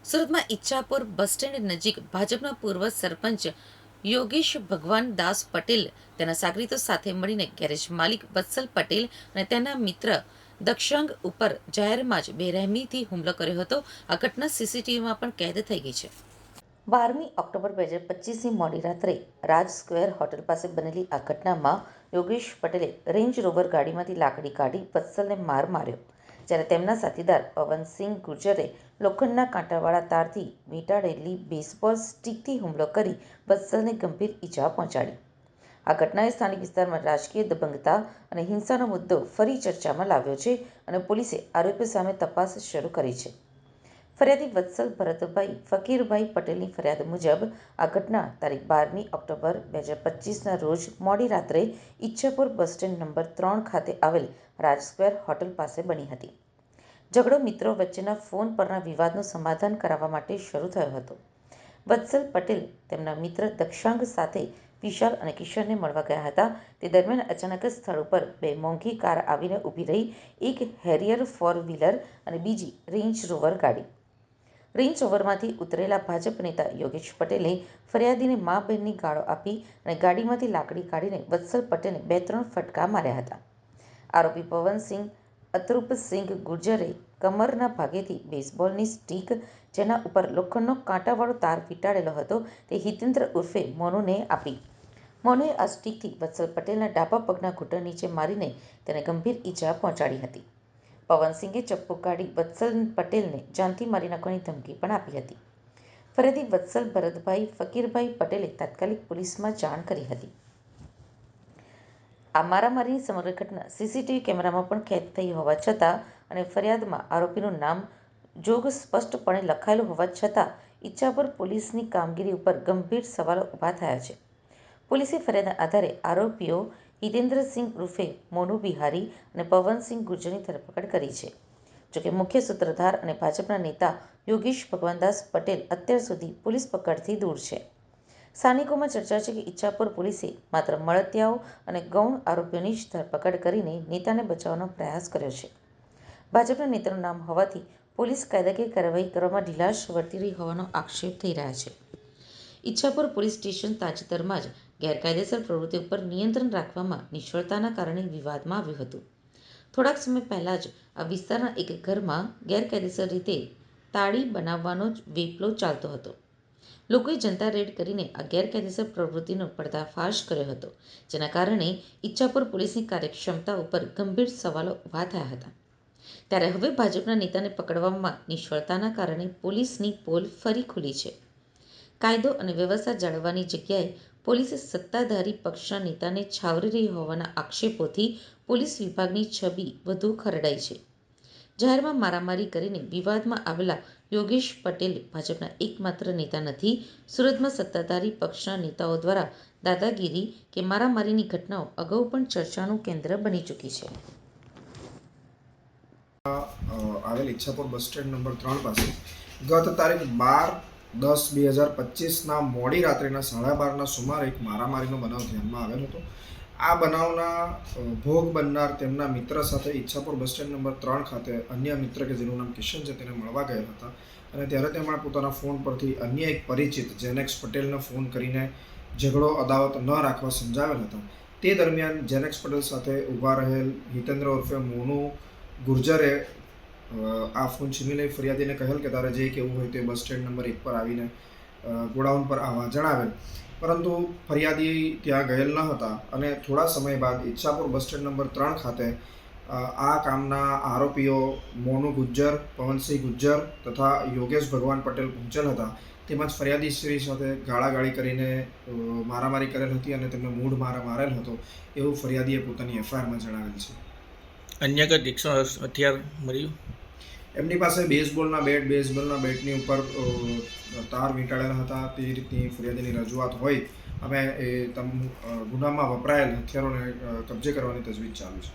સુરતમાં Ichchhapur bus stand નજીક ભાજપના પૂર્વ સરપંચ યોગેશ ભગવાન દાસ પટેલ તેના સાગરીતો સાથે મળીને ગેરેજ માલિક વત્સલ પટેલ અને તેના મિત્ર દક્ષાંગ ઉપર જાહેરમાં જ બેરહેમીથી હુમલો કર્યો હતો. આ ઘટના સીસીટીવીમાં પણ કેદ થઈ ગઈ છે. 12મી ઓક્ટોબર 2025ની મોડી રાત્રે રાજ સ્ક્વેર હોટલ પાસે બનેલી આ ઘટનામાં યોગેશ પટેલે રેન્જ રોવર ગાડીમાંથી લાકડી કાઢી વત્સલને માર માર્યો, જ્યારે તેમના સાથીદાર પવનસિંહ ગુર્જરે લોખંડના કાંટાવાળા તારથી વીંટાળેલી બેઝબોલ સ્ટિકથી હુમલો કરી વત્સલને ગંભીર ઈજા પહોંચાડી. આ ઘટનાએ સ્થાનિક વિસ્તારમાં રાજકીય દબંગતા અને હિંસાનો મુદ્દો ફરી ચર્ચામાં લાવ્યો છે અને પોલીસે આરોપીઓ સામે તપાસ શરૂ કરી છે. ફરિયાદી વત્સલ ભરતભાઈ ફકીરભાઈ પટેલની ફરિયાદ મુજબ આ ઘટના તારીખ 12મી ઓક્ટોબર 2025ના રોજ મોડી રાત્રે ઈચ્છાપુર બસ સ્ટેન્ડ નંબર 3 ખાતે આવેલ રાજ સ્ક્વેર હોટલ પાસે બની હતી. ઝઘડો મિત્રો વચ્ચેના ફોન પરના વિવાદનું સમાધાન કરાવવા માટે શરૂ થયો હતો. વત્સલ પટેલ તેમના મિત્ર દક્ષાંગ સાથે વિશાલ અને કિશોરને મળવા ગયા હતા. તે દરમિયાન અચાનક જ સ્થળ ઉપર બે મોંઘી કાર આવીને ઊભી રહી. એક હેરિયર ફોર વ્હીલર અને બીજી રેન્જ રોવર ગાડી. રેન્જ રોવરમાંથી ઉતરેલા ભાજપ નેતા યોગેશ પટેલે ફરિયાદીને મા બહેનની ગાળો આપી અને ગાડીમાંથી લાકડી કાઢીને વત્સલ પટેલને 2-3 ફટકા માર્યા હતા. આરોપી પવનસિંહ અતરૂપસિંહ ગુર્જરે કમરના ભાગેથી બેઝબોલની સ્ટિક, જેના ઉપર લોખંડનો કાંટાવાળો તાર વીંટાળેલો હતો, તે હિતેન્દ્ર ઉર્ફે મોનુને આપી. મોનુએ આ સ્ટિકથી વત્સલ પટેલના ડાબા પગના ઘૂંટણ નીચે મારીને તેને ગંભીર ઈજા પહોંચાડી હતી. પવનસિંહે ચપ્પુ કાઢી વત્સલ પટેલને જાનથી મારી નાખવાની ધમકી પણ આપી હતી. ફરિયાદી વત્સલ ભરતભાઈ ફકીરભાઈ પટેલે તાત્કાલિક પોલીસમાં જાણ કરી હતી. આ મારામારીની સમગ્ર ઘટના સીસીટીવી કેમેરામાં પણ કેદ થઈ હોવા છતાં અને ફરિયાદમાં આરોપીનું નામ જોગ સ્પષ્ટપણે લખાયેલું હોવા છતાં ઈચ્છાપુર પોલીસની કામગીરી ઉપર ગંભીર સવાલો ઊભા થયા છે. પોલીસે ફરિયાદના આધારે આરોપીઓ હિતેન્દ્રસિંહ ઉર્ફે મોનુ બિહારી અને પવનસિંહ ગુર્જરની ધરપકડ કરી છે. જોકે મુખ્ય સૂત્રધાર અને ભાજપના નેતા યોગેશ ભગવાનદાસ પટેલ અત્યાર સુધી પોલીસ પકડથી દૂર છે. સ્થાનિકોમાં ચર્ચા છે કે ઈચ્છાપુર પોલીસે માત્ર મળતિયાઓ અને ગૌણ આરોપીઓની જ ધરપકડ કરીને નેતાને બચાવવાનો પ્રયાસ કર્યો છે. ભાજપના નેતાનું નામ હોવાથી પોલીસ કાયદાકીય કાર્યવાહી કરવામાં ઢીલાશ વર્તી રહી હોવાનો આક્ષેપ થઈ રહ્યા છે. ઈચ્છાપુર પોલીસ સ્ટેશન તાજેતરમાં જ ગેરકાયદેસર પ્રવૃત્તિઓ પર નિયંત્રણ રાખવામાં નિષ્ફળતાના કારણે વિવાદમાં આવ્યું હતું. થોડાક સમય પહેલા જ આ વિસ્તારના એક ઘરમાં ગેરકાયદેસર રીતે તાળી બનાવવાનો વેપલો ચાલતો હતો. લોકોએ જનતા રેડ કરીને આ ગેરકાયદેસર પ્રવૃત્તિનો પર્દાફાશ કર્યો હતો, જેના કારણે ઈચ્છાપુર પોલીસની કાર્યક્ષમતા ઉપર ગંભીર સવાલો ઊભા થયા હતા. ત્યારે હવે ભાજપના નેતાને પકડવામાં નિષ્ફળતાના કારણે પોલીસની પોલ ફરી ખુલી છે. કાયદો અને વ્યવસ્થા જાળવવાની જગ્યાએ પોલીસે સત્તાધારી પક્ષના નેતાને છાવરી રહી હોવાના આક્ષેપોથી પોલીસ વિભાગની છબી વધુ ખરડાઈ છે. જાહેરમાં મારામારી કરીને વિવાદમાં આવેલા યોગેશ પટેલ ભાજપના એકમાત્ર નેતા નથી. સુરતમાં સત્તાધારી પક્ષના નેતાઓ દ્વારા દાદાગીરી કે મારામારીની ઘટનાઓ અગાઉ પણ ચર્ચાનું કેન્દ્ર બની ચૂકી છે. આવેલ ઈચ્છાપુર બસ સ્ટેન્ડ નંબર 3 પાસે ગત તારીખ 12/10/2025ના મોડી રાત્રિના 12:30ના સુમારે એક મારામારીનો બનાવ ધ્યાનમાં આવેલ હતો. આ બનાવના ભોગ બનનાર તેમના મિત્ર સાથે ઈચ્છાપુર બસ સ્ટેન્ડ નંબર 3 ખાતે અન્ય મિત્ર કે જેનું નામ કિશન છે તેને મળવા ગયેલ હતા અને ત્યારે તેમણે પોતાના ફોન પરથી અન્ય એક પરિચિત જેનેક્સ પટેલને ફોન કરીને ઝઘડો અદાવત ન રાખવા સમજાવેલ હતા. તે દરમિયાન જેનેક્સ પટેલ સાથે ઊભા રહેલ હિતેન્દ્ર ઉર્ફે મોનુ ગુર્જરે આ ફોન છીનવી લઈ ફરિયાદીને કહેલ કે તારે જે કહેવું હોય તે બસ સ્ટેન્ડ નંબર 1 પર આવીને ગોડાઉન પર આવવા જણાવેલ. પરંતુ ફરિયાદી ત્યાં ગયેલ ન હતા અને થોડા સમય બાદ ઈચ્છાપુર બસ સ્ટેન્ડ નંબર 3 ખાતે આ કામના આરોપીઓ મોનુ ગુર્જર, પવનસિંહ ગુર્જર તથા યોગેશ ભગવાન પટેલ પહોંચેલ હતા. તેમજ ફરિયાદી શ્રી સાથે ગાળાગાળી કરીને મારામારી કરેલ હતી અને તેમને મૂઢ માર મારેલ હતો એવું ફરિયાદીએ પોતાની એફઆઈઆરમાં જણાવેલ છે. અન્ય કંઈ તીક્ષ્ણ હથિયાર મળ્યું? એમની પાસે બેઝબોલના બેટની ઉપર તાર વીંટાળેલા હતા. તે રીતની ફરિયાદીની રજૂઆત હોય અમે ગુનામાં વપરાયેલ હથિયારોને કબજે કરવાની તજવીજ ચાલુ છે.